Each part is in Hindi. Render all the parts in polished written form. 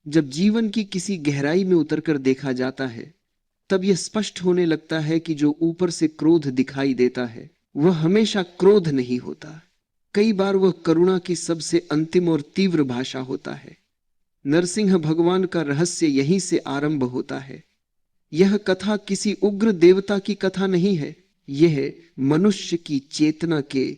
जब जीवन की किसी गहराई में उतरकर देखा जाता है, तब यह स्पष्ट होने लगता है कि जो ऊपर से क्रोध दिखाई देता है वह हमेशा क्रोध नहीं होता। कई बार वह करुणा की सबसे अंतिम और तीव्र भाषा होता है। नरसिंह भगवान का रहस्य यहीं से आरंभ होता है। यह कथा किसी उग्र देवता की कथा नहीं है, यह मनुष्य की चेतना के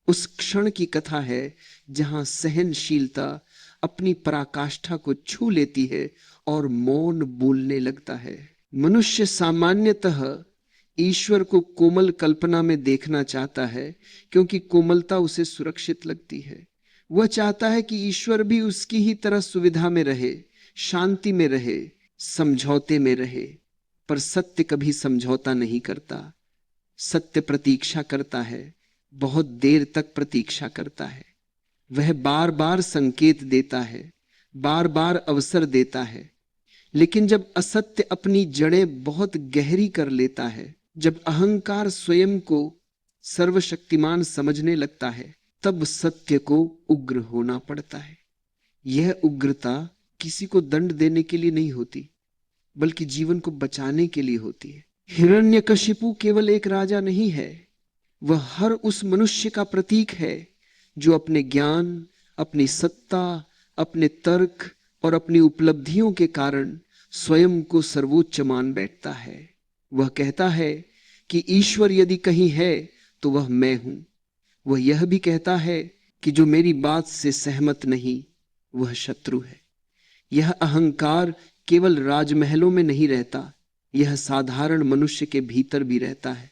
उस क्षण की कथा है जहां सहनशीलता अपनी पराकाष्ठा को छू लेती है और मौन बोलने लगता है। मनुष्य सामान्यतः ईश्वर को कोमल कल्पना में देखना चाहता है, क्योंकि कोमलता उसे सुरक्षित लगती है। वह चाहता है कि ईश्वर भी उसकी ही तरह सुविधा में रहे, शांति में रहे, समझौते में रहे। पर सत्य कभी समझौता नहीं करता। सत्य प्रतीक्षा करता है, बहुत देर तक प्रतीक्षा करता है। वह बार बार संकेत देता है, बार बार अवसर देता है। लेकिन जब असत्य अपनी जड़ें बहुत गहरी कर लेता है, जब अहंकार स्वयं को सर्वशक्तिमान समझने लगता है, तब सत्य को उग्र होना पड़ता है। यह उग्रता किसी को दंड देने के लिए नहीं होती, बल्कि जीवन को बचाने के लिए होती है। हिरण्यकशिपु केवल एक राजा नहीं है, वह हर उस मनुष्य का प्रतीक है जो अपने ज्ञान, अपनी सत्ता, अपने तर्क और अपनी उपलब्धियों के कारण स्वयं को सर्वोच्च मान बैठता है। वह कहता है कि ईश्वर यदि कहीं है तो वह मैं हूं। वह यह भी कहता है कि जो मेरी बात से सहमत नहीं वह शत्रु है। यह अहंकार केवल राजमहलों में नहीं रहता, यह साधारण मनुष्य के भीतर भी रहता है।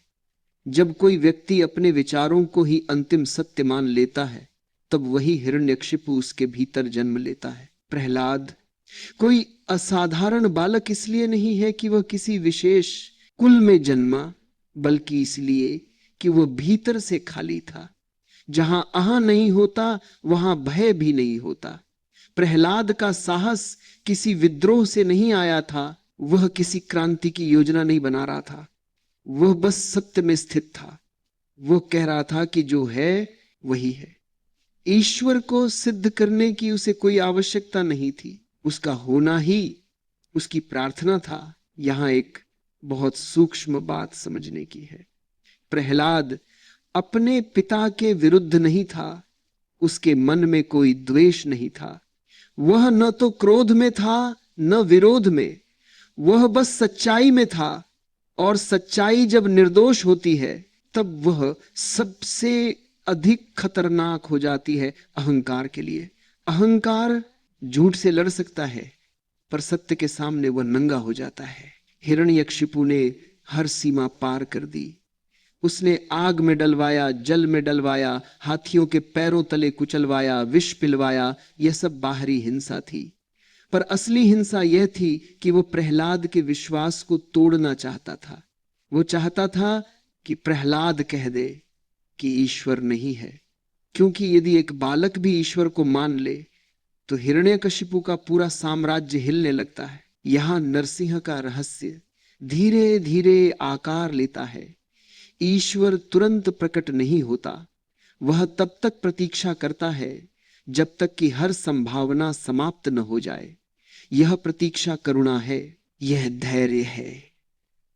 जब कोई व्यक्ति अपने विचारों को ही अंतिम सत्य मान लेता है, तब वही हिरण्यकशिपु उसके भीतर जन्म लेता है। प्रहलाद कोई असाधारण बालक इसलिए नहीं है कि वह किसी विशेष कुल में जन्मा, बल्कि इसलिए कि वह भीतर से खाली था। जहां अहं नहीं होता वहां भय भी नहीं होता। प्रहलाद का साहस किसी विद्रोह से नहीं आया था, वह किसी क्रांति की योजना नहीं बना रहा था। वह बस सत्य में स्थित था। वह कह रहा था कि जो है वही है। ईश्वर को सिद्ध करने की उसे कोई आवश्यकता नहीं थी, उसका होना ही उसकी प्रार्थना था। यहां एक बहुत सूक्ष्म बात समझने की है। प्रहलाद अपने पिता के विरुद्ध नहीं था, उसके मन में कोई द्वेष नहीं था। वह न तो क्रोध में था न विरोध में, वह बस सच्चाई में था। और सच्चाई जब निर्दोष होती है तब वह सबसे अधिक खतरनाक हो जाती है अहंकार के लिए। अहंकार झूठ से लड़ सकता है, पर सत्य के सामने वह नंगा हो जाता है। हिरण्यकशिपु ने हर सीमा पार कर दी। उसने आग में डलवाया, जल में डलवाया, हाथियों के पैरों तले कुचलवाया, विष पिलवाया। यह सब बाहरी हिंसा थी, पर असली हिंसा यह थी कि वो प्रहलाद के विश्वास को तोड़ना चाहता था। वो चाहता था कि प्रहलाद कह दे कि ईश्वर नहीं है, क्योंकि यदि एक बालक भी ईश्वर को मान ले तो हिरण्यकशिपु का पूरा साम्राज्य हिलने लगता है। यहां नरसिंह का रहस्य धीरे धीरे आकार लेता है। ईश्वर तुरंत प्रकट नहीं होता, वह तब तक प्रतीक्षा करता है जब तक कि हर संभावना समाप्त न हो जाए। यह प्रतीक्षा करुणा है, यह धैर्य है,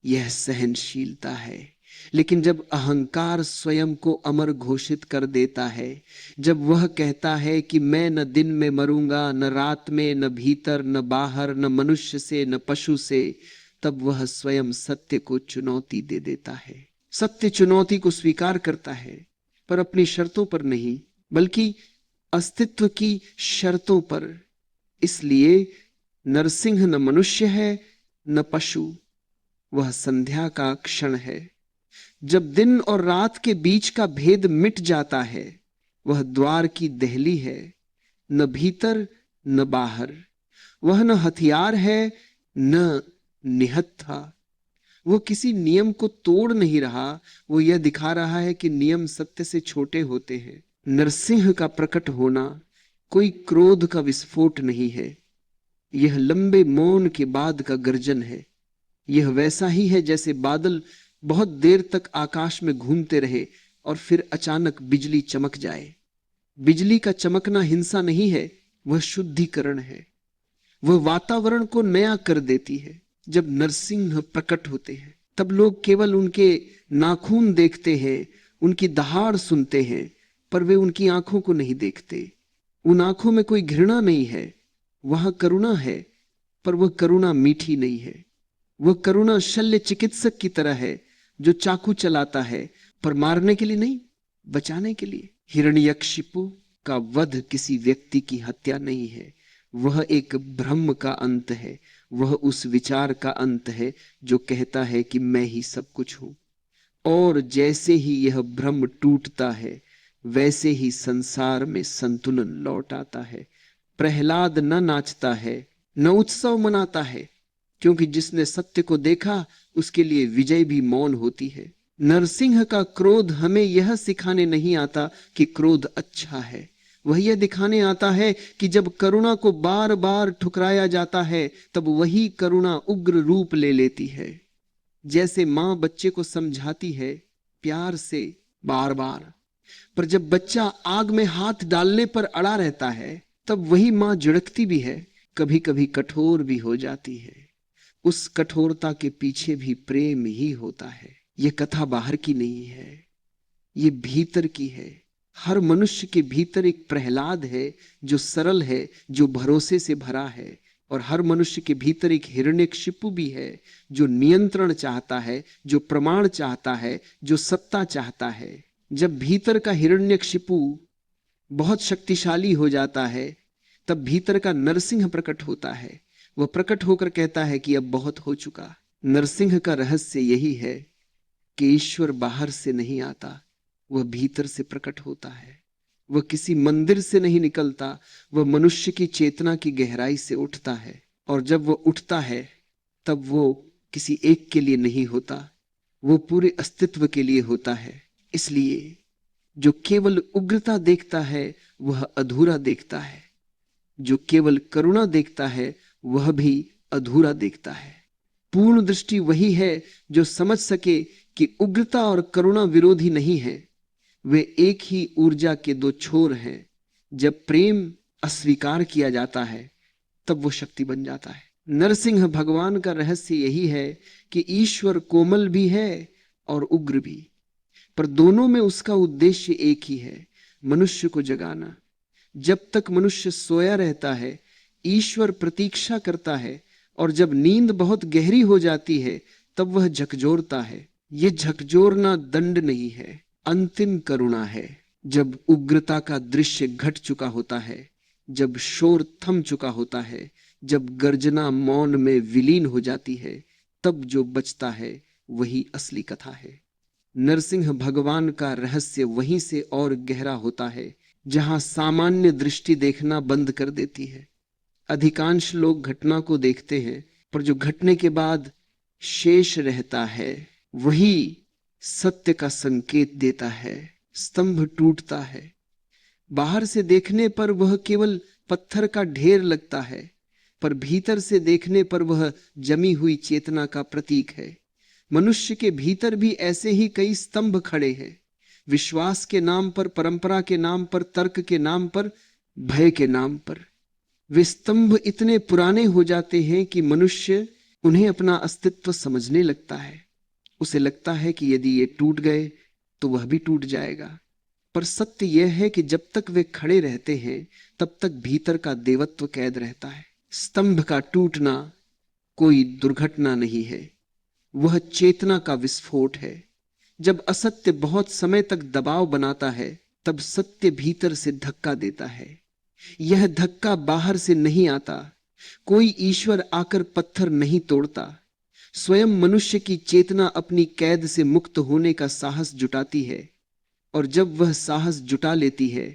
यह सहनशीलता है। लेकिन जब अहंकार स्वयं को अमर घोषित कर देता है, जब वह कहता है कि मैं न दिन में मरूंगा, न रात में, न भीतर न बाहर, न मनुष्य से न पशु से, तब वह स्वयं सत्य को चुनौती दे देता है। सत्य चुनौती को स्वीकार करता है, पर अपनी शर्तों पर नहीं, बल्कि अस्तित्व की शर्तों पर। इसलिए नरसिंह न मनुष्य है न पशु, वह संध्या का क्षण है। जब दिन और रात के बीच का भेद मिट जाता है, वह द्वार की देहली है, न भीतर न बाहर। वह न हथियार है न निहत्था। वो किसी नियम को तोड़ नहीं रहा, वो यह दिखा रहा है कि नियम सत्य से छोटे होते हैं। नरसिंह का प्रकट होना कोई क्रोध का विस्फोट नहीं है, यह लंबे मौन के बाद का गर्जन है। यह वैसा ही है जैसे बादल बहुत देर तक आकाश में घूमते रहे और फिर अचानक बिजली चमक जाए। बिजली का चमकना हिंसा नहीं है, वह शुद्धिकरण है। वह वातावरण को नया कर देती है। जब नरसिंह प्रकट होते हैं तब लोग केवल उनके नाखून देखते हैं, उनकी दहाड़ सुनते हैं, पर वे उनकी आंखों को नहीं देखते। उन आंखों में कोई घृणा नहीं है, वहां करुणा है, पर वह करुणा मीठी नहीं है। वह करुणा शल्य चिकित्सक की तरह है जो चाकू चलाता है, पर मारने के लिए नहीं, बचाने के लिए। हिरण्यकशिपु का वध किसी व्यक्ति की हत्या नहीं है, वह एक भ्रम का अंत है। वह उस विचार का अंत है जो कहता है कि मैं ही सब कुछ हूं। और जैसे ही यह भ्रम टूटता है वैसे ही संसार में संतुलन लौट आता है। प्रहलाद न नाचता है, न उत्सव मनाता है, क्योंकि जिसने सत्य को देखा उसके लिए विजय भी मौन होती है। नरसिंह का क्रोध हमें यह सिखाने नहीं आता कि क्रोध अच्छा है, वह यह दिखाने आता है कि जब करुणा को बार बार ठुकराया जाता है तब वही करुणा उग्र रूप ले लेती है। जैसे मां बच्चे को समझाती है प्यार से बार बार, पर जब बच्चा आग में हाथ डालने पर अड़ा रहता है तब वही मां झिड़कती भी है, कभी कभी कठोर भी हो जाती है। उस कठोरता के पीछे भी प्रेम ही होता है। यह कथा बाहर की नहीं है, ये भीतर की है। हर मनुष्य के भीतर एक प्रहलाद है जो सरल है, जो भरोसे से भरा है। और हर मनुष्य के भीतर एक हिरण्यकशिपु भी है जो नियंत्रण चाहता है, जो प्रमाण चाहता है, जो सत्ता चाहता है। जब भीतर का हिरण्यकशिपु बहुत शक्तिशाली हो जाता है तब भीतर का नरसिंह प्रकट होता है। वह प्रकट होकर कहता है कि अब बहुत हो चुका। नरसिंह का रहस्य यही है कि ईश्वर बाहर से नहीं आता, वह भीतर से प्रकट होता है। वह किसी मंदिर से नहीं निकलता, वह मनुष्य की चेतना की गहराई से उठता है। और जब वह उठता है तब वो किसी एक के लिए नहीं होता, वो पूरे अस्तित्व के लिए होता है। इसलिए जो केवल उग्रता देखता है वह अधूरा देखता है, जो केवल करुणा देखता है वह भी अधूरा देखता है। पूर्ण दृष्टि वही है जो समझ सके कि उग्रता और करुणा विरोधी नहीं है, वे एक ही ऊर्जा के दो छोर हैं। जब प्रेम अस्वीकार किया जाता है तब वो शक्ति बन जाता है। नरसिंह भगवान का रहस्य यही है कि ईश्वर कोमल भी है और उग्र भी, पर दोनों में उसका उद्देश्य एक ही है, मनुष्य को जगाना। जब तक मनुष्य सोया रहता है ईश्वर प्रतीक्षा करता है, और जब नींद बहुत गहरी हो जाती है तब वह झकझोरता है। ये झकझोरना दंड नहीं है, अंतिम करुणा है। जब उग्रता का दृश्य घट चुका होता है, जब शोर थम चुका होता है, जब गर्जना मौन में विलीन हो जाती है, तब जो बचता है वही असली कथा है। नरसिंह भगवान का रहस्य वहीं से और गहरा होता है जहां सामान्य दृष्टि देखना बंद कर देती है। अधिकांश लोग घटना को देखते हैं, पर जो घटने के बाद शेष रहता है वही सत्य का संकेत देता है। स्तंभ टूटता है, बाहर से देखने पर वह केवल पत्थर का ढेर लगता है, पर भीतर से देखने पर वह जमी हुई चेतना का प्रतीक है। मनुष्य के भीतर भी ऐसे ही कई स्तंभ खड़े हैं, विश्वास के नाम पर, परंपरा के नाम पर, तर्क के नाम पर, भय के नाम पर। वे स्तंभ इतने पुराने हो जाते हैं कि मनुष्य उन्हें अपना अस्तित्व समझने लगता है। उसे लगता है कि यदि ये टूट गए तो वह भी टूट जाएगा। पर सत्य यह है कि जब तक वे खड़े रहते हैं तब तक भीतर का देवत्व कैद रहता है। स्तंभ का टूटना कोई दुर्घटना नहीं है, वह चेतना का विस्फोट है। जब असत्य बहुत समय तक दबाव बनाता है तब सत्य भीतर से धक्का देता है। यह धक्का बाहर से नहीं आता, कोई ईश्वर आकर पत्थर नहीं तोड़ता। स्वयं मनुष्य की चेतना अपनी कैद से मुक्त होने का साहस जुटाती है, और जब वह साहस जुटा लेती है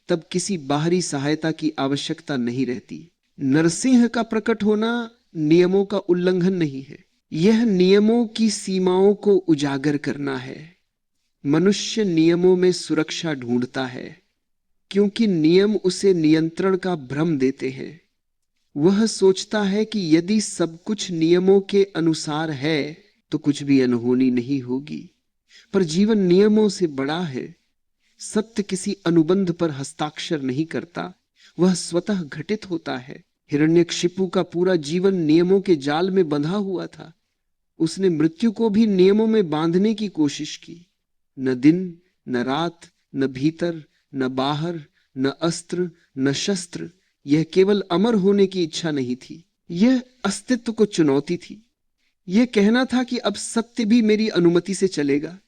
तब किसी बाहरी सहायता की आवश्यकता नहीं रहती। नरसिंह का प्रकट होना नियमों का उल्लंघन नहीं है, यह नियमों की सीमाओं को उजागर करना है। मनुष्य नियमों में सुरक्षा ढूंढता है क्योंकि नियम उसे नियंत्रण का भ्रम देते हैं। वह सोचता है कि यदि सब कुछ नियमों के अनुसार है तो कुछ भी अनहोनी नहीं होगी, पर जीवन नियमों से बड़ा है। सत्य किसी अनुबंध पर हस्ताक्षर नहीं करता, वह स्वतः घटित होता है। हिरण्यकशिपु का पूरा जीवन नियमों के जाल में बंधा हुआ था। उसने मृत्यु को भी नियमों में बांधने की कोशिश की। न दिन न रात, न भीतर न बाहर, न अस्त्र न शस्त्र। यह केवल अमर होने की इच्छा नहीं थी, यह अस्तित्व को चुनौती थी। यह कहना था कि अब सत्य भी मेरी अनुमति से चलेगा।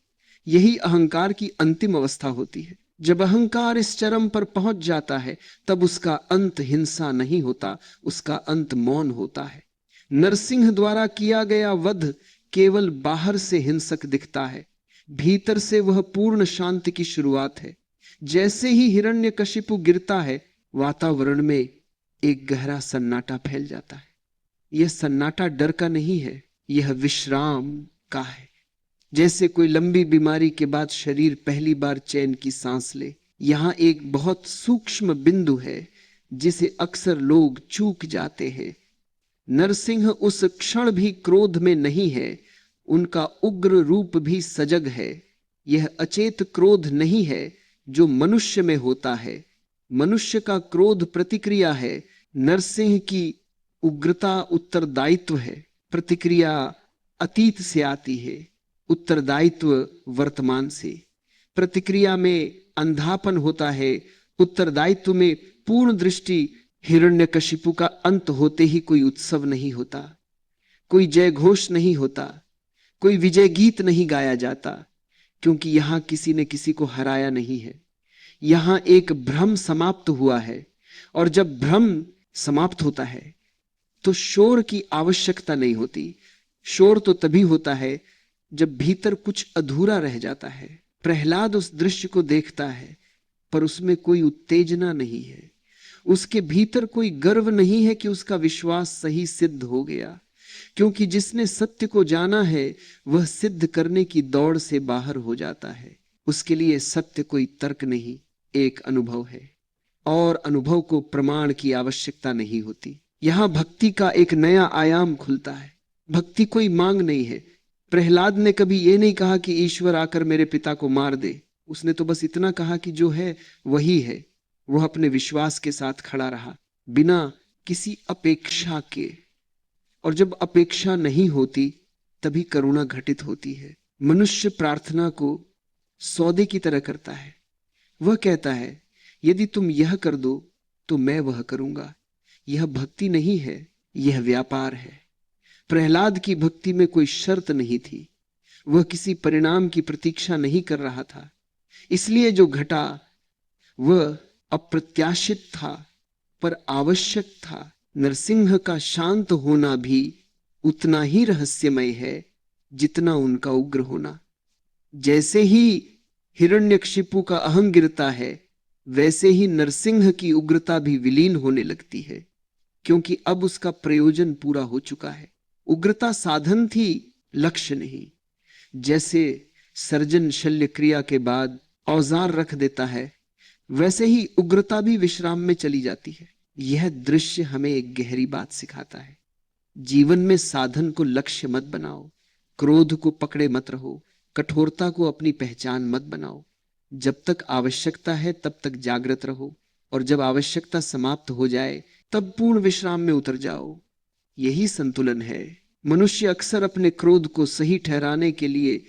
यही अहंकार की अंतिम अवस्था होती है। जब अहंकार इस चरम पर पहुंच जाता है, तब उसका अंत हिंसा नहीं होता, उसका अंत मौन होता है। नरसिंह द्वारा किया गया वध केवल बाहर से हिंसक दिखता है, भीतर से वह पूर्ण शांति की शुरुआत है। जैसे ही हिरण्यकशिपु गिरता है, वातावरण में एक गहरा सन्नाटा फैल जाता है। यह सन्नाटा डर का नहीं है, यह विश्राम का है। जैसे कोई लंबी बीमारी के बाद शरीर पहली बार चैन की सांस ले। यहां एक बहुत सूक्ष्म बिंदु है जिसे अक्सर लोग चूक जाते हैं। नरसिंह उस क्षण भी क्रोध में नहीं है, उनका उग्र रूप भी सजग है। यह अचेत क्रोध नहीं है जो मनुष्य में होता है। मनुष्य का क्रोध प्रतिक्रिया है, नरसिंह की उग्रता उत्तरदायित्व है। प्रतिक्रिया अतीत से आती है, उत्तरदायित्व वर्तमान से। प्रतिक्रिया में अंधापन होता है, उत्तरदायित्व में पूर्ण दृष्टि। हिरण्यकशिपु का अंत होते ही कोई उत्सव नहीं होता, कोई जय घोष नहीं होता, कोई विजय गीत नहीं गाया जाता, क्योंकि यहां किसी ने किसी को हराया नहीं है। यहां एक भ्रम समाप्त हुआ है, और जब भ्रम समाप्त होता है तो शोर की आवश्यकता नहीं होती। शोर तो तभी होता है जब भीतर कुछ अधूरा रह जाता है। प्रहलाद उस दृश्य को देखता है, पर उसमें कोई उत्तेजना नहीं है, उसके भीतर कोई गर्व नहीं है कि उसका विश्वास सही सिद्ध हो गया। क्योंकि जिसने सत्य को जाना है, वह सिद्ध करने की दौड़ से बाहर हो जाता है। उसके लिए सत्य कोई तर्क नहीं, एक अनुभव है, और अनुभव को प्रमाण की आवश्यकता नहीं होती। यहां भक्ति का एक नया आयाम खुलता है। भक्ति कोई मांग नहीं है। प्रहलाद ने कभी यह नहीं कहा कि ईश्वर आकर मेरे पिता को मार दे। उसने तो बस इतना कहा कि जो है वही है। वह अपने विश्वास के साथ खड़ा रहा, बिना किसी अपेक्षा के। और जब अपेक्षा नहीं होती, तभी करुणा घटित होती है। मनुष्य प्रार्थना को सौदे की तरह करता है। वह कहता है, यदि तुम यह कर दो तो मैं वह करूंगा। यह भक्ति नहीं है, यह व्यापार है। प्रहलाद की भक्ति में कोई शर्त नहीं थी, वह किसी परिणाम की प्रतीक्षा नहीं कर रहा था। इसलिए जो घटा वह अप्रत्याशित था, पर आवश्यक था। नरसिंह का शांत होना भी उतना ही रहस्यमय है जितना उनका उग्र होना। जैसे ही हिरण्यकशिपु का अहं गिरता है, वैसे ही नरसिंह की उग्रता भी विलीन होने लगती है, क्योंकि अब उसका प्रयोजन पूरा हो चुका है। उग्रता साधन थी, लक्ष्य नहीं। जैसे सर्जन शल्य क्रिया के बाद औजार रख देता है, वैसे ही उग्रता भी विश्राम में चली जाती है। यह दृश्य हमें एक गहरी बात सिखाता है। जीवन में साधन को लक्ष्य मत बनाओ, क्रोध को पकड़े मत रहो, कठोरता को अपनी पहचान मत बनाओ। जब तक आवश्यकता है तब तक जागृत रहो, और जब आवश्यकता समाप्त हो जाए तब पूर्ण विश्राम में उतर जाओ। यही संतुलन है। मनुष्य अक्सर अपने क्रोध को सही ठहराने के लिए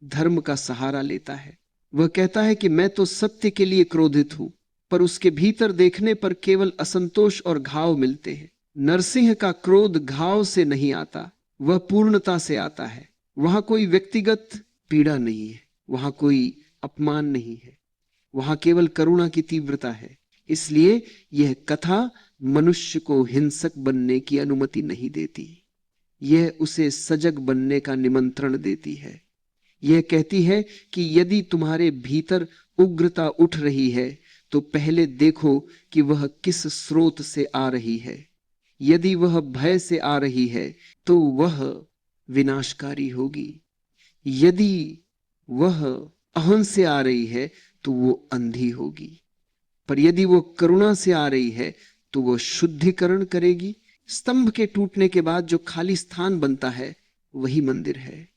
धर्म का सहारा लेता है। वह कहता है कि मैं तो सत्य के लिए क्रोधित हूं, पर उसके भीतर देखने पर केवल असंतोष और घाव मिलते हैं। नरसिंह का क्रोध घाव से नहीं आता, वह पूर्णता से आता है। वहां कोई व्यक्तिगत पीड़ा नहीं है, वहां कोई अपमान नहीं है, वहां केवल करुणा की तीव्रता है। इसलिए यह कथा मनुष्य को हिंसक बनने की अनुमति नहीं देती, यह उसे सजग बनने का निमंत्रण देती है। यह कहती है कि यदि तुम्हारे भीतर उग्रता उठ रही है, तो पहले देखो कि वह किस स्रोत से आ रही है। यदि वह भय से आ रही है, तो वह विनाशकारी होगी। यदि वह अहं से आ रही है, तो वो अंधी होगी। पर यदि वो करुणा से आ रही है, तो वो शुद्धिकरण करेगी। स्तंभ के टूटने के बाद जो खाली स्थान बनता है, वही मंदिर है।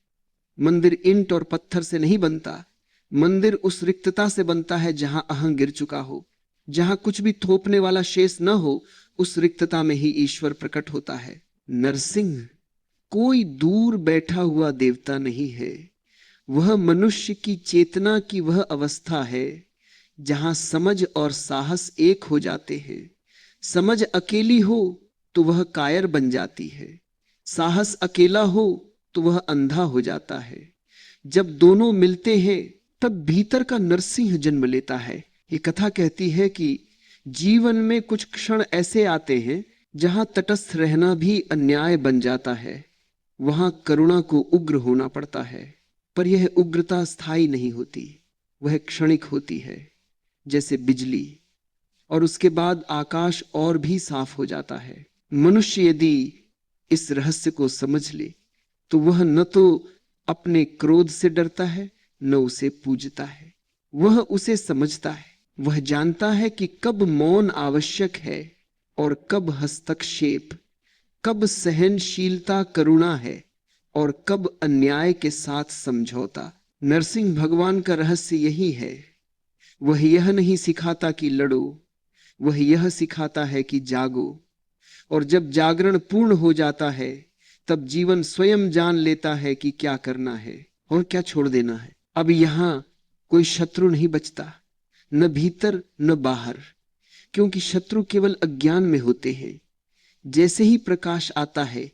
मंदिर ईंट और पत्थर से नहीं बनता, मंदिर उस रिक्तता से बनता है जहां अहं गिर चुका हो, जहां कुछ भी थोपने वाला शेष न हो, उस रिक्तता में ही ईश्वर प्रकट होता है। नरसिंह कोई दूर बैठा हुआ देवता नहीं है, वह मनुष्य की चेतना की वह अवस्था है जहां समझ और साहस एक हो जाते हैं। समझ अकेली हो तो वह कायर बन जाती है, साहस अकेला हो तो वह अंधा हो जाता है। जब दोनों मिलते हैं तब भीतर का नरसिंह जन्म लेता है। ये कथा कहती है कि जीवन में कुछ क्षण ऐसे आते हैं जहां तटस्थ रहना भी अन्याय बन जाता है, वहां करुणा को उग्र होना पड़ता है। पर यह उग्रता स्थायी नहीं होती, वह क्षणिक होती है, जैसे बिजली, और उसके बाद आकाश और भी साफ हो जाता है। मनुष्य यदि इस रहस्य को समझ ले तो वह न तो अपने क्रोध से डरता है न उसे पूजता है, वह उसे समझता है। वह जानता है कि कब मौन आवश्यक है और कब हस्तक्षेप, कब सहनशीलता करुणा है और कब अन्याय के साथ समझौता। नरसिंह भगवान का रहस्य यही है। वह यह नहीं सिखाता कि लड़ो, वह यह सिखाता है कि जागो। और जब जागरण पूर्ण हो जाता है तब जीवन स्वयं जान लेता है कि क्या करना है और क्या छोड़ देना है। अब यहां कोई शत्रु नहीं बचता, न भीतर न बाहर, क्योंकि शत्रु केवल अज्ञान में होते हैं। जैसे ही प्रकाश आता है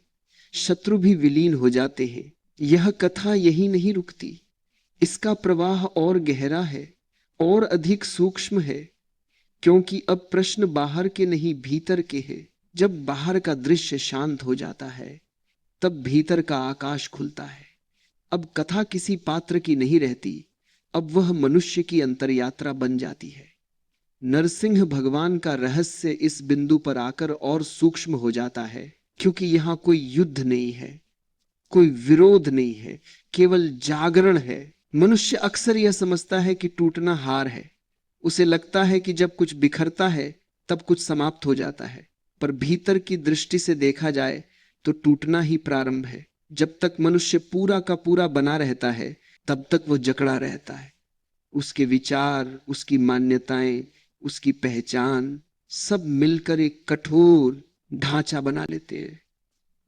शत्रु भी विलीन हो जाते हैं। यह कथा यही नहीं रुकती, इसका प्रवाह और गहरा है और अधिक सूक्ष्म है, क्योंकि अब प्रश्न बाहर के नहीं भीतर के हैं। जब बाहर का दृश्य शांत हो जाता है तब भीतर का आकाश खुलता है। अब कथा किसी पात्र की नहीं रहती, अब वह मनुष्य की अंतरयात्रा बन जाती है। नरसिंह भगवान का रहस्य इस बिंदु पर आकर और सूक्ष्म हो जाता है, क्योंकि यहां कोई युद्ध नहीं है, कोई विरोध नहीं है, केवल जागरण है। मनुष्य अक्सर यह समझता है कि टूटना हार है, उसे लगता है कि जब कुछ बिखरता है तब कुछ समाप्त हो जाता है। पर भीतर की दृष्टि से देखा जाए तो टूटना ही प्रारंभ है। जब तक मनुष्य पूरा का पूरा बना रहता है तब तक वह जकड़ा रहता है। उसके विचार, उसकी मान्यताएं, उसकी पहचान सब मिलकर एक कठोर ढांचा बना लेते हैं।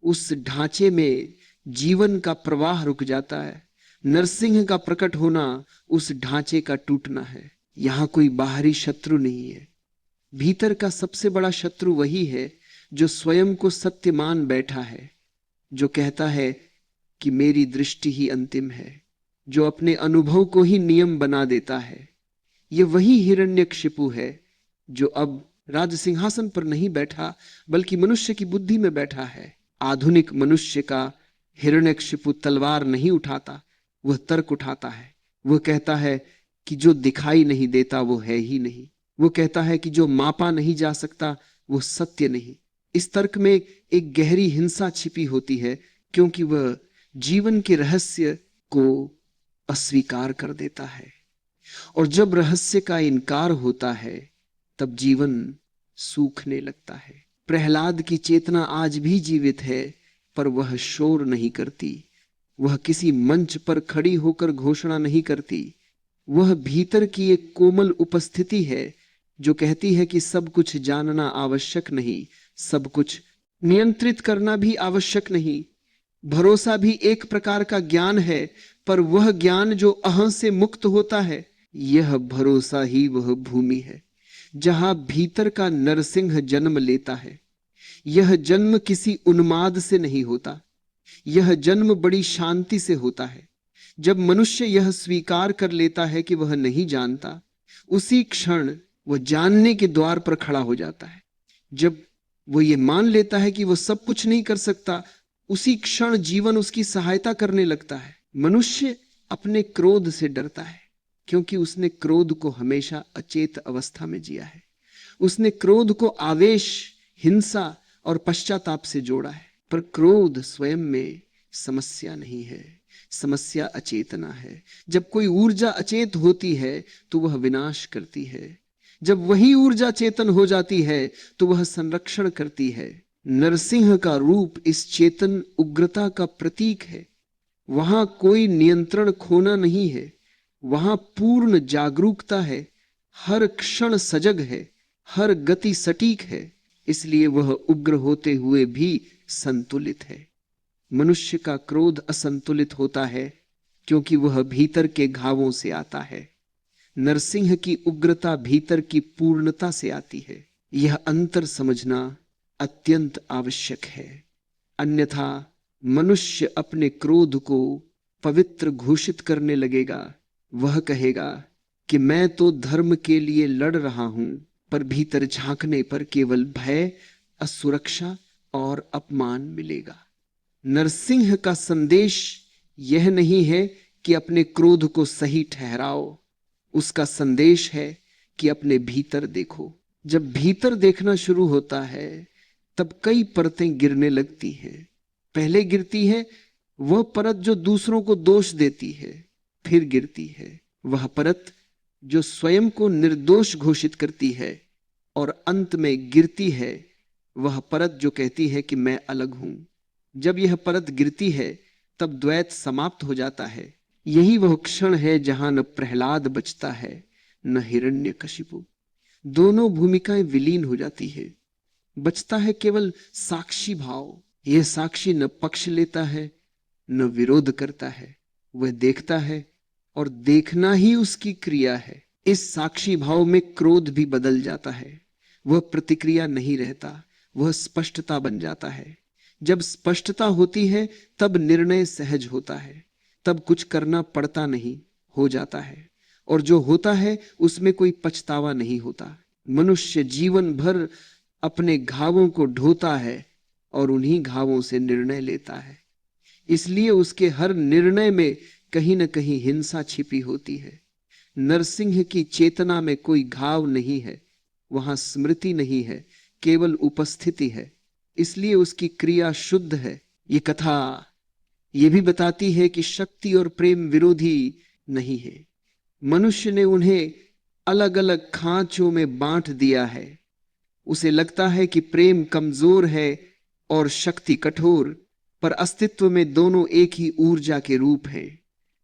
उस ढांचे में जीवन का प्रवाह रुक जाता है। नरसिंह का प्रकट होना उस ढांचे का टूटना है। यहां कोई बाहरी शत्रु नहीं है, भीतर का सबसे बड़ा शत्रु वही है जो स्वयं को सत्य मान बैठा है, जो कहता है कि मेरी दृष्टि ही अंतिम है, जो अपने अनुभव को ही नियम बना देता है। यह वही हिरण्यकशिपु है जो अब राज सिंहासन पर नहीं बैठा बल्कि मनुष्य की बुद्धि में बैठा है। आधुनिक मनुष्य का हिरण्यकशिपु तलवार नहीं उठाता, वह तर्क उठाता है। वह कहता है कि जो दिखाई नहीं देता वो है ही नहीं। वो कहता है कि जो मापा नहीं जा सकता वो सत्य नहीं। इस तर्क में एक गहरी हिंसा छिपी होती है, क्योंकि वह जीवन के रहस्य को अस्वीकार कर देता है। और जब रहस्य का इनकार होता है तब जीवन सूखने लगता है। प्रहलाद की चेतना आज भी जीवित है, पर वह शोर नहीं करती, वह किसी मंच पर खड़ी होकर घोषणा नहीं करती। वह भीतर की एक कोमल उपस्थिति है जो कहती है कि सब कुछ जानना आवश्यक नहीं, सब कुछ नियंत्रित करना भी आवश्यक नहीं। भरोसा भी एक प्रकार का ज्ञान है, पर वह ज्ञान जो अहं से मुक्त होता है, यह भरोसा ही वह भूमि है जहां भीतर का नरसिंह जन्म लेता है। यह जन्म किसी उन्माद से नहीं होता, यह जन्म बड़ी शांति से होता है। जब मनुष्य यह स्वीकार कर लेता है कि वह नहीं जानता, उसी क्षण वह जानने के द्वार पर खड़ा हो जाता है। जब वो ये मान लेता है कि वह सब कुछ नहीं कर सकता, उसी क्षण जीवन उसकी सहायता करने लगता है। मनुष्य अपने क्रोध से डरता है, क्योंकि उसने क्रोध को हमेशा अचेत अवस्था में जिया है। उसने क्रोध को आवेश, हिंसा और पश्चाताप से जोड़ा है। पर क्रोध स्वयं में समस्या नहीं है, समस्या अचेतना है। जब कोई ऊर्जा अचेत होती है तो वह विनाश करती है, जब वही ऊर्जा चेतन हो जाती है तो वह संरक्षण करती है। नरसिंह का रूप इस चेतन उग्रता का प्रतीक है। वहां कोई नियंत्रण खोना नहीं है, वहां पूर्ण जागरूकता है। हर क्षण सजग है, हर गति सटीक है। इसलिए वह उग्र होते हुए भी संतुलित है। मनुष्य का क्रोध असंतुलित होता है क्योंकि वह भीतर के घावों से आता है। नरसिंह की उग्रता भीतर की पूर्णता से आती है। यह अंतर समझना अत्यंत आवश्यक है। अन्यथा मनुष्य अपने क्रोध को पवित्र घोषित करने लगेगा। वह कहेगा कि मैं तो धर्म के लिए लड़ रहा हूं, पर भीतर झांकने पर केवल भय, असुरक्षा और अपमान मिलेगा। नरसिंह का संदेश यह नहीं है कि अपने क्रोध को सही ठहराओ। उसका संदेश है कि अपने भीतर देखो। जब भीतर देखना शुरू होता है तब कई परतें गिरने लगती हैं। पहले गिरती है वह परत जो दूसरों को दोष देती है, फिर गिरती है वह परत जो स्वयं को निर्दोष घोषित करती है, और अंत में गिरती है वह परत जो कहती है कि मैं अलग हूं। जब यह परत गिरती है तब द्वैत समाप्त हो जाता है। यही वह क्षण है जहां न प्रहलाद बचता है न हिरण्यकशिपु। दोनों भूमिकाएं विलीन हो जाती है। बचता है केवल साक्षी भाव। यह साक्षी न पक्ष लेता है न विरोध करता है। वह देखता है और देखना ही उसकी क्रिया है। इस साक्षी भाव में क्रोध भी बदल जाता है। वह प्रतिक्रिया नहीं रहता, वह स्पष्टता बन जाता है। जब स्पष्टता होती है तब निर्णय सहज होता है, तब कुछ करना पड़ता नहीं, हो जाता है। और जो होता है उसमें कोई पछतावा नहीं होता। मनुष्य जीवन भर अपने घावों को ढोता है और उन्हीं घावों से निर्णय लेता है। इसलिए उसके हर निर्णय में कहीं न कहीं हिंसा छिपी होती है। नरसिंह की चेतना में कोई घाव नहीं है, वहां स्मृति नहीं है, केवल उपस्थिति है। इसलिए उसकी क्रिया शुद्ध है। ये कथा ये भी बताती है कि शक्ति और प्रेम विरोधी नहीं है। मनुष्य ने उन्हें अलग अलग खांचों में बांट दिया है। उसे लगता है कि प्रेम कमजोर है और शक्ति कठोर, पर अस्तित्व में दोनों एक ही ऊर्जा के रूप हैं।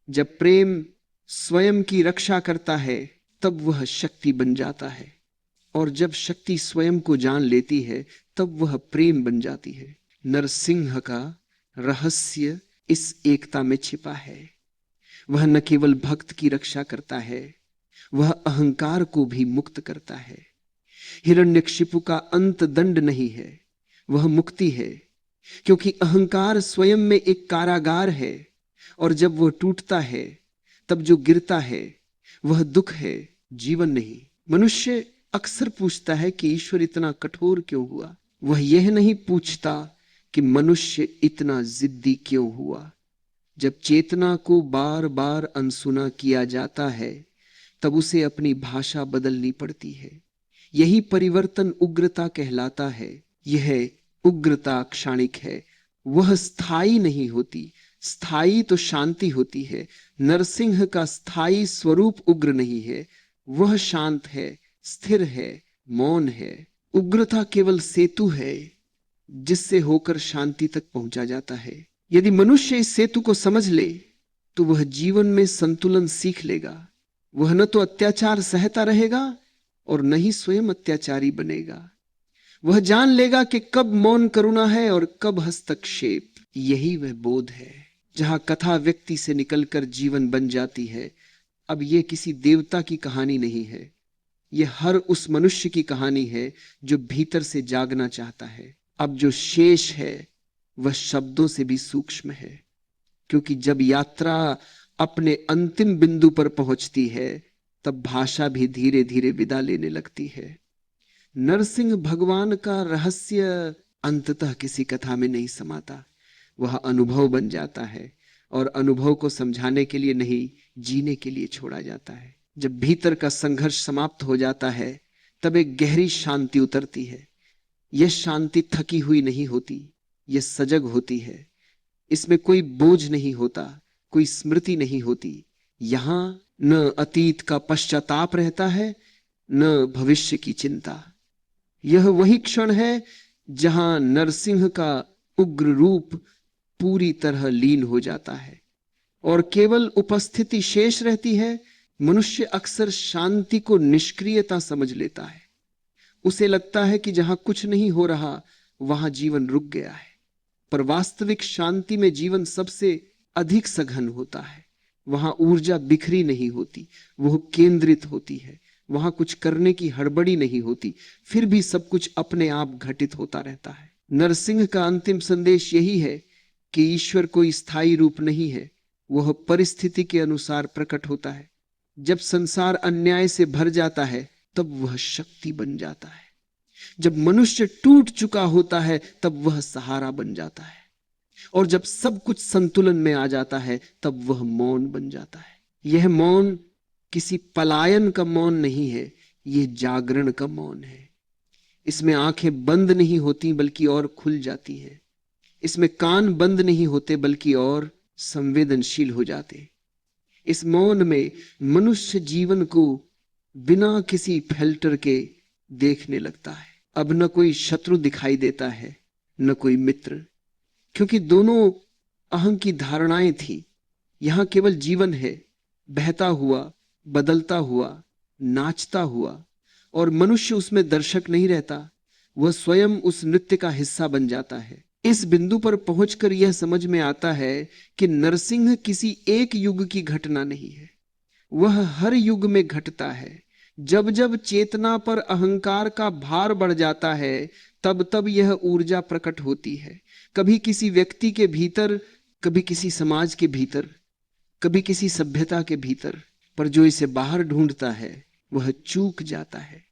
जब प्रेम स्वयं की रक्षा करता है तब वह शक्ति बन जाता है, और जब शक्ति स्वयं को जान लेती है तब वह प्रेम बन जाती है। नरसिंह का रहस्य इस एकता में छिपा है। वह न केवल भक्त की रक्षा करता है, वह अहंकार को भी मुक्त करता है। हिरण्यकशिपु का अंत दंड नहीं है, वह मुक्ति है, क्योंकि अहंकार स्वयं में एक कारागार है, और जब वह टूटता है तब जो गिरता है वह दुख है, जीवन नहीं। मनुष्य अक्सर पूछता है कि ईश्वर इतना कठोर क्यों हुआ। वह यह नहीं पूछता कि मनुष्य इतना जिद्दी क्यों हुआ। जब चेतना को बार बार अनसुना किया जाता है तब उसे अपनी भाषा बदलनी पड़ती है। यही परिवर्तन उग्रता कहलाता है। यह उग्रता क्षणिक है, वह स्थायी नहीं होती। स्थायी तो शांति होती है। नरसिंह का स्थायी स्वरूप उग्र नहीं है, वह शांत है, स्थिर है, मौन है। उग्रता केवल सेतु है जिससे होकर शांति तक पहुंचा जाता है। यदि मनुष्य इस सेतु को समझ ले तो वह जीवन में संतुलन सीख लेगा। वह न तो अत्याचार सहता रहेगा और न ही स्वयं अत्याचारी बनेगा। वह जान लेगा कि कब मौन करुणा है और कब हस्तक्षेप। यही वह बोध है जहां कथा व्यक्ति से निकलकर जीवन बन जाती है। अब यह किसी देवता की कहानी नहीं है, यह हर उस मनुष्य की कहानी है जो भीतर से जागना चाहता है। अब जो शेष है वह शब्दों से भी सूक्ष्म है, क्योंकि जब यात्रा अपने अंतिम बिंदु पर पहुंचती है तब भाषा भी धीरे धीरे विदा लेने लगती है। नरसिंह भगवान का रहस्य अंततः किसी कथा में नहीं समाता, वह अनुभव बन जाता है, और अनुभव को समझाने के लिए नहीं, जीने के लिए छोड़ा जाता है। जब भीतर का संघर्ष समाप्त हो जाता है तब एक गहरी शांति उतरती है। यह शांति थकी हुई नहीं होती, यह सजग होती है। इसमें कोई बोझ नहीं होता, कोई स्मृति नहीं होती। यहां न अतीत का पश्चाताप रहता है न भविष्य की चिंता। यह वही क्षण है जहां नरसिंह का उग्र रूप पूरी तरह लीन हो जाता है और केवल उपस्थिति शेष रहती है। मनुष्य अक्सर शांति को निष्क्रियता समझ लेता है। उसे लगता है कि जहां कुछ नहीं हो रहा वहां जीवन रुक गया है। पर वास्तविक शांति में जीवन सबसे अधिक सघन होता है। वहां ऊर्जा बिखरी नहीं होती, वो केंद्रित होती है। वहां कुछ करने की हड़बड़ी नहीं होती, फिर भी सब कुछ अपने आप घटित होता रहता है। नरसिंह का अंतिम संदेश यही है कि ईश्वर कोई स्थायी रूप नहीं है, वह परिस्थिति के अनुसार प्रकट होता है। जब संसार अन्याय से भर जाता है तब वह शक्ति बन जाता है। जब मनुष्य टूट चुका होता है तब वह सहारा बन जाता है। और जब सब कुछ संतुलन में आ जाता है तब वह मौन बन जाता है। यह मौन किसी पलायन का मौन नहीं है, यह जागरण का मौन है। इसमें आंखें बंद नहीं होती बल्कि और खुल जाती हैं। इसमें कान बंद नहीं होते बल्कि और संवेदनशील हो जाते। इस मौन में मनुष्य जीवन को बिना किसी फिल्टर के देखने लगता है। अब न कोई शत्रु दिखाई देता है, न कोई मित्र, क्योंकि दोनों अहं की धारणाएं थी। यहां केवल जीवन है, बहता हुआ, बदलता हुआ, नाचता हुआ, और मनुष्य उसमें दर्शक नहीं रहता, वह स्वयं उस नृत्य का हिस्सा बन जाता है। इस बिंदु पर पहुंचकर यह समझ में आता है कि नरसिंह किसी एक युग की घटना नहीं है, वह हर युग में घटता है। जब जब चेतना पर अहंकार का भार बढ़ जाता है तब तब यह ऊर्जा प्रकट होती है। कभी किसी व्यक्ति के भीतर, कभी किसी समाज के भीतर, कभी किसी सभ्यता के भीतर, पर जो इसे बाहर ढूंढता है वह चूक जाता है,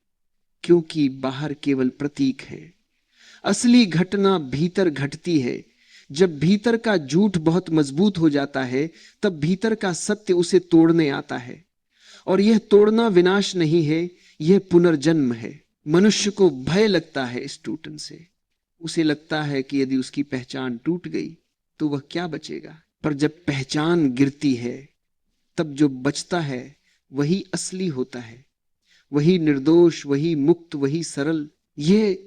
क्योंकि बाहर केवल प्रतीक है। असली घटना भीतर घटती है। जब भीतर का झूठ बहुत मजबूत हो जाता है तब भीतर का सत्य उसे तोड़ने आता है। और यह तोड़ना विनाश नहीं है, यह पुनर्जन्म है। मनुष्य को भय लगता है इस टूटन से। उसे लगता है कि यदि उसकी पहचान टूट गई तो वह क्या बचेगा। पर जब पहचान गिरती है तब जो बचता है वही असली होता है, वही निर्दोष, वही मुक्त, वही सरल। यह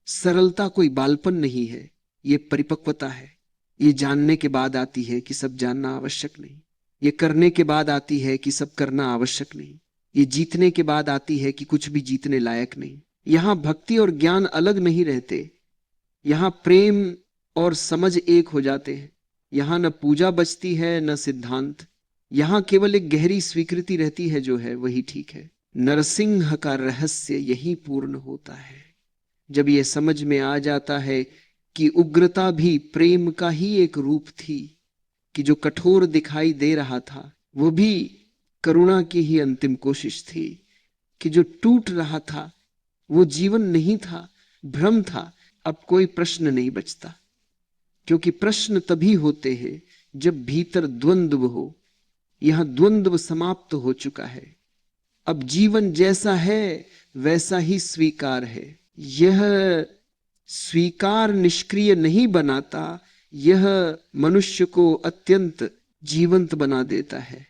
सरलता कोई बालपन नहीं है, यह परिपक्वता है। ये जानने के बाद आती है कि सब जानना आवश्यक नहीं, ये करने के बाद आती है कि सब करना आवश्यक नहीं, ये जीतने के बाद आती है कि कुछ भी जीतने लायक नहीं। यहां भक्ति और ज्ञान अलग नहीं रहते, यहां प्रेम और समझ एक हो जाते हैं। यहां न पूजा बचती है न सिद्धांत, यहां केवल एक गहरी स्वीकृति रहती है, जो है वही ठीक है। नरसिंह का रहस्य यही पूर्ण होता है। जब यह समझ में आ जाता है कि उग्रता भी प्रेम का ही एक रूप थी, कि जो कठोर दिखाई दे रहा था वो भी करुणा की ही अंतिम कोशिश थी, कि जो टूट रहा था वो जीवन नहीं था, भ्रम था, अब कोई प्रश्न नहीं बचता। क्योंकि प्रश्न तभी होते हैं जब भीतर द्वंद्व हो। यहां द्वंद्व समाप्त हो चुका है। अब जीवन जैसा है वैसा ही स्वीकार है। यह स्वीकार निष्क्रिय नहीं बनाता, यह मनुष्य को अत्यंत जीवंत बना देता है।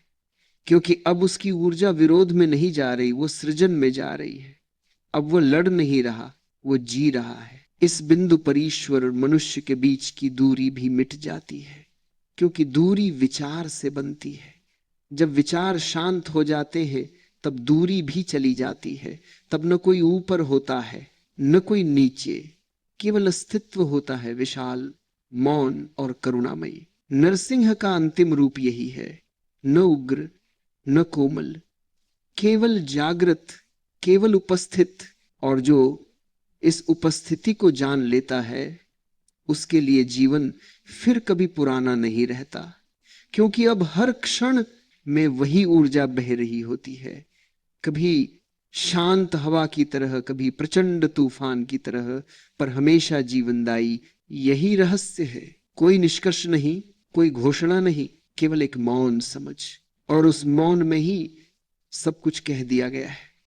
क्योंकि अब उसकी ऊर्जा विरोध में नहीं जा रही, वो सृजन में जा रही है। अब वो लड़ नहीं रहा, वो जी रहा है। इस बिंदु पर ईश्वर और मनुष्य के बीच की दूरी भी मिट जाती है, क्योंकि दूरी विचार से बनती है। जब विचार शांत हो जाते हैं तब दूरी भी चली जाती है। तब न कोई ऊपर होता है न कोई नीचे, केवल अस्तित्व होता है, विशाल, मौन और करुणामयी। नरसिंह का अंतिम रूप यही है, न उग्र न कोमल, केवल जागृत, केवल उपस्थित। और जो इस उपस्थिति को जान लेता है उसके लिए जीवन फिर कभी पुराना नहीं रहता, क्योंकि अब हर क्षण में वही ऊर्जा बह रही होती है। कभी शांत हवा की तरह, कभी प्रचंड तूफान की तरह, पर हमेशा जीवनदायी। यही रहस्य है। कोई निष्कर्ष नहीं, कोई घोषणा नहीं, केवल एक मौन समझ। और उस मौन में ही सब कुछ कह दिया गया है।